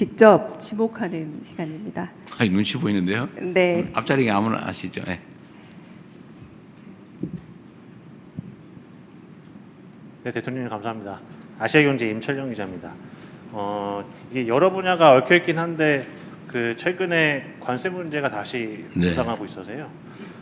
직접 지목하는 시간입니다. 아니, 눈치 보이는데요. 네. 앞자리에 아무나 아시죠? 네. 네, 대통령님 감사합니다. 아시아경제 임철영 기자입니다. 이게 여러 분야가 얽혀 있긴 한데 그 최근에 관세 문제가 다시 네. 부상하고 있어서요.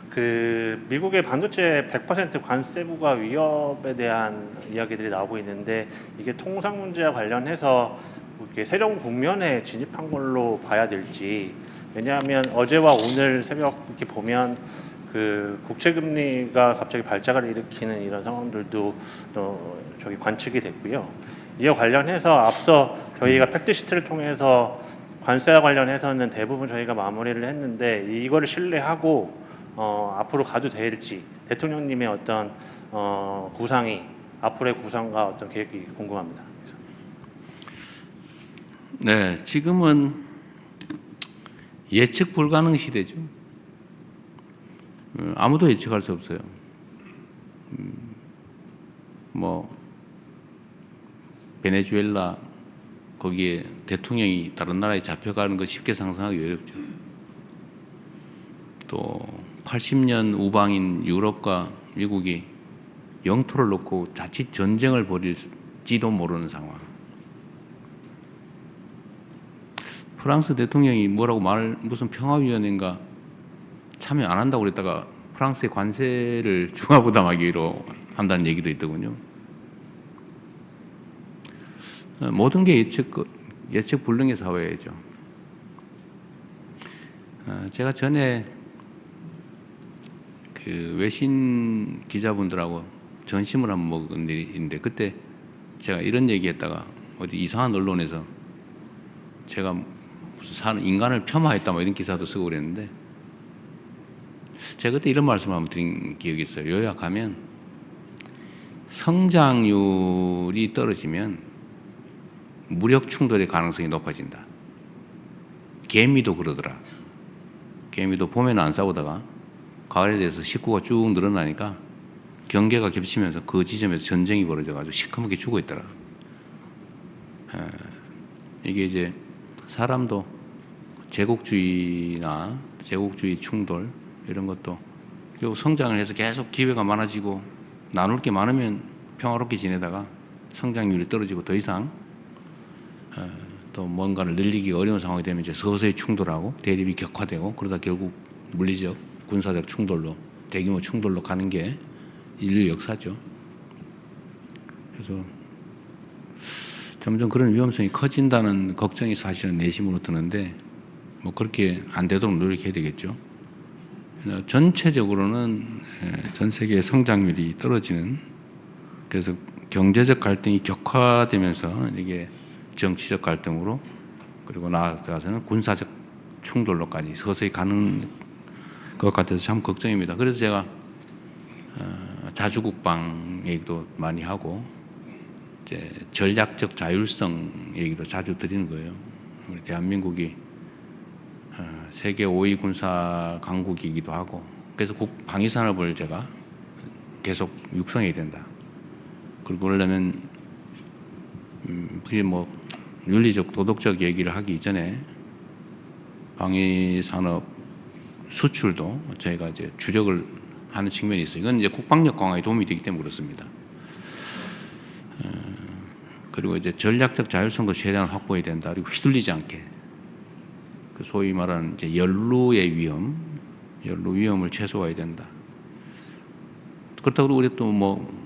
그 미국의 반도체 100% 관세부가 위협에 대한 이야기들이 나오고 있는데 이게 통상 문제와 관련해서 이렇게 새로운 국면에 진입한 걸로 봐야 될지. 왜냐하면 어제와 오늘 새벽 이렇게 보면 그 국채 금리가 갑자기 발작을 일으키는 이런 상황들도 저기 관측이 됐고요. 이와 관련해서 앞서 저희가 팩트시트를 통해서 관세와 관련해서는 대부분 저희가 마무리를 했는데 이거를 신뢰하고 앞으로 가도 될지 대통령님의 어떤 구상이 앞으로의 구상과 어떤 계획이 궁금합니다. 네, 지금은 예측 불가능 시대죠. 아무도 예측할 수 없어요. 뭐 베네수엘라 거기에 대통령이 다른 나라에 잡혀가는 거 쉽게 상상하기 어렵죠. 또 80년 우방인 유럽과 미국이 영토를 놓고 자칫 전쟁을 벌일지도 모르는 상황. 프랑스 대통령이 뭐라고 무슨 평화위원회인가 참여 안 한다고 그랬다가 프랑스의 관세를 중화부담하기로 한다는 얘기도 있더군요. 모든 게 예측 불능의 사회죠. 제가 전에 그 외신 기자분들하고 전심을 한번 먹은 일이 있는데 그때 제가 이런 얘기했다가 어디 이상한 언론에서 제가 무슨 인간을 폄하했다 뭐 이런 기사도 쓰고 그랬는데 제가 그때 이런 말씀을 한번 드린 기억이 있어요. 요약하면 성장률이 떨어지면 무력 충돌의 가능성이 높아진다. 개미도 그러더라. 개미도 봄에는 안 싸우다가 가을에 대해서 식구가 쭉 늘어나니까 경계가 겹치면서 그 지점에서 전쟁이 벌어져가지고 시커멓게 죽어 있더라. 이게 이제 사람도 제국주의나 제국주의 충돌 이런 것도 결국 성장을 해서 계속 기회가 많아지고 나눌 게 많으면 평화롭게 지내다가 성장률이 떨어지고 더 이상 또 뭔가를 늘리기 어려운 상황이 되면 이제 서서히 충돌하고 대립이 격화되고 그러다 결국 물리적, 군사적 충돌로 대규모 충돌로 가는 게 인류 역사죠. 그래서 점점 그런 위험성이 커진다는 걱정이 사실은 내심으로 드는데 뭐 그렇게 안 되도록 노력해야 되겠죠. 전체적으로는 전 세계의 성장률이 떨어지는 그래서 경제적 갈등이 격화되면서 이게 정치적 갈등으로 그리고 나아가서는 군사적 충돌로까지 서서히 가는 것 같아서 참 걱정입니다. 그래서 제가 자주국방 얘기도 많이 하고 이제 전략적 자율성 얘기도 자주 드리는 거예요. 우리 대한민국이 세계 5위 군사 강국이기도 하고 그래서 방위산업을 제가 계속 육성해야 된다. 그리고 그러려면 그게 뭐 윤리적 도덕적 얘기를 하기 이전에 방위산업 수출도 저희가 이제 주력을 하는 측면이 있어요. 이건 이제 국방력 강화에 도움이 되기 때문에 그렇습니다. 그리고 이제 전략적 자율성도 최대한 확보해야 된다. 그리고 휘둘리지 않게 그 소위 말하는 이제 연루의 위험, 연루 위험을 최소화해야 된다. 그렇다고 우리 또 뭐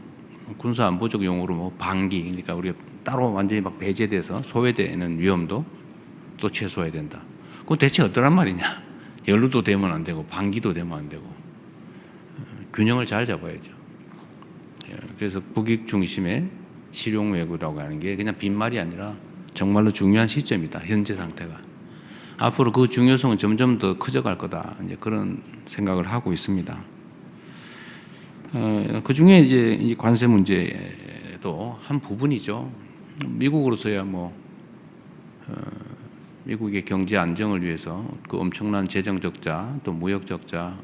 군사 안보적 용어로 뭐 방기, 그러니까 우리가 따로 완전히 막 배제돼서 소외되는 위험도 또 최소화해야 된다. 그건 대체 어떠란 말이냐? 연루도 되면 안 되고 방기도 되면 안 되고 균형을 잘 잡아야죠. 그래서 북익 중심의 실용 외교라고 하는 게 그냥 빈말이 아니라 정말로 중요한 시점이다. 현재 상태가. 앞으로 그 중요성은 점점 더 커져갈 거다. 이제 그런 생각을 하고 있습니다. 그 중에 이제 이 관세 문제도 한 부분이죠. 미국으로서야 뭐 미국의 경제 안정을 위해서 그 엄청난 재정 적자, 또 무역 적자,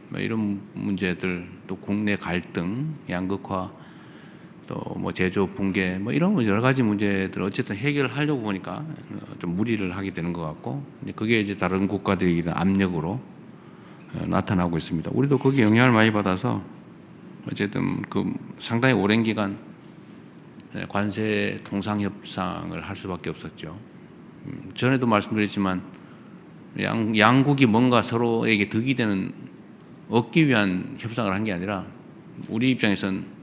뭐 이런 문제들, 또 국내 갈등, 양극화, 또 뭐 제조 붕괴 뭐 이런 여러 가지 문제들 어쨌든 해결하려고 보니까 좀 무리를 하게 되는 것 같고 그게 이제 다른 국가들이 이런 압력으로 나타나고 있습니다. 우리도 거기에 영향을 많이 받아서 어쨌든 그 상당히 오랜 기간 관세 통상 협상을 할 수밖에 없었죠. 전에도 말씀드렸지만 양국이 뭔가 서로에게 득이 되는 얻기 위한 협상을 한 게 아니라 우리 입장에선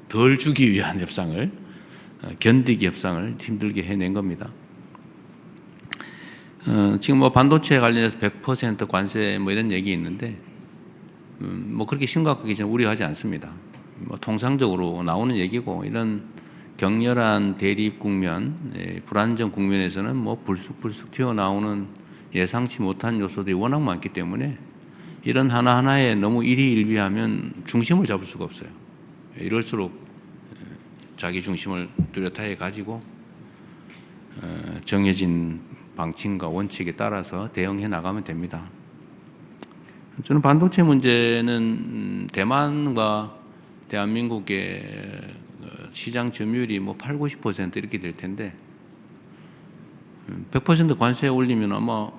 덜 주기 위한 협상을 견디기 협상을 힘들게 해낸 겁니다. 지금 뭐 반도체 관련해서 100% 관세 뭐 이런 얘기 있는데 뭐 그렇게 심각하게 저는 우려하지 않습니다. 뭐 통상적으로 나오는 얘기고 이런 격렬한 대립 국면, 불안정 국면에서는 뭐 불쑥불쑥 튀어나오는 예상치 못한 요소들이 워낙 많기 때문에 이런 하나하나에 너무 일희일비하면 중심을 잡을 수가 없어요. 이럴수록 자기 중심을 뚜렷하게 가지고 정해진 방침과 원칙에 따라서 대응해 나가면 됩니다. 저는 반도체 문제는 대만과 대한민국의 시장 점유율이 뭐 8, 90% 이렇게 될 텐데 100% 관세 올리면 아마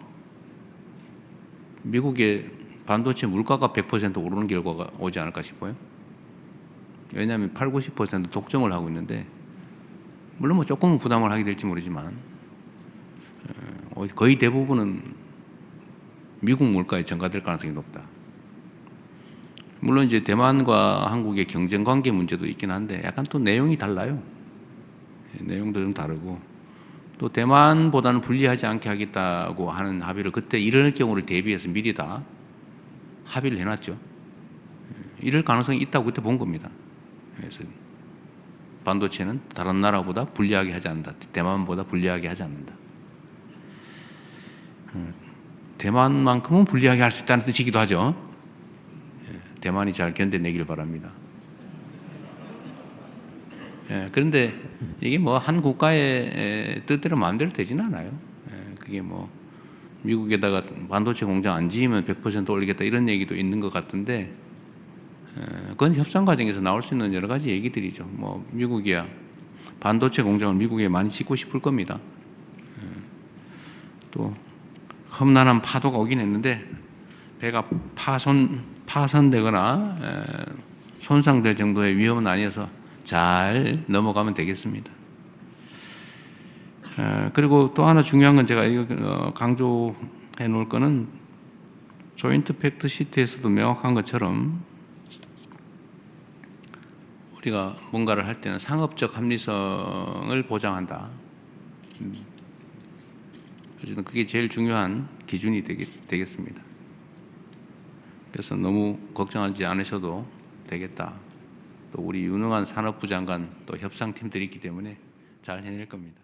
미국의 반도체 물가가 100% 오르는 결과가 오지 않을까 싶어요. 왜냐하면 8, 90% 독점을 하고 있는데 물론 뭐 조금은 부담을 하게 될지 모르지만 거의 대부분은 미국 물가에 전가될 가능성이 높다. 물론 이제 대만과 한국의 경쟁 관계 문제도 있긴 한데 약간 또 내용이 달라요. 내용도 좀 다르고 또 대만보다는 불리하지 않게 하겠다고 하는 합의를 그때 이럴 경우를 대비해서 미리 다 합의를 해놨죠. 이럴 가능성이 있다고 그때 본 겁니다. 그래서 반도체는 다른 나라보다 불리하게 하지 않는다. 대만보다 불리하게 하지 않는다. 대만만큼은 불리하게 할 수 있다는 뜻이기도 하죠. 대만이 잘 견뎌내길 바랍니다. 그런데 이게 뭐 한 국가의 뜻대로 마음대로 되지는 않아요. 그게 뭐 미국에다가 반도체 공장 안 지으면 100% 올리겠다 이런 얘기도 있는 것 같은데 그건 협상 과정에서 나올 수 있는 여러 가지 얘기들이죠. 뭐 미국이야 반도체 공장을 미국에 많이 짓고 싶을 겁니다. 또 험난한 파도가 오긴 했는데 배가 파손되거나 손상될 정도의 위험은 아니어서 잘 넘어가면 되겠습니다. 그리고 또 하나 중요한 건 제가 이거 강조해 놓을 거는 조인트 팩트 시트에서도 명확한 것처럼 우리가 뭔가를 할 때는 상업적 합리성을 보장한다. 어쨌든 그게 제일 중요한 기준이 되겠습니다. 그래서 너무 걱정하지 않으셔도 되겠다. 또 우리 유능한 산업부 장관 또 협상팀들이 있기 때문에 잘 해낼 겁니다.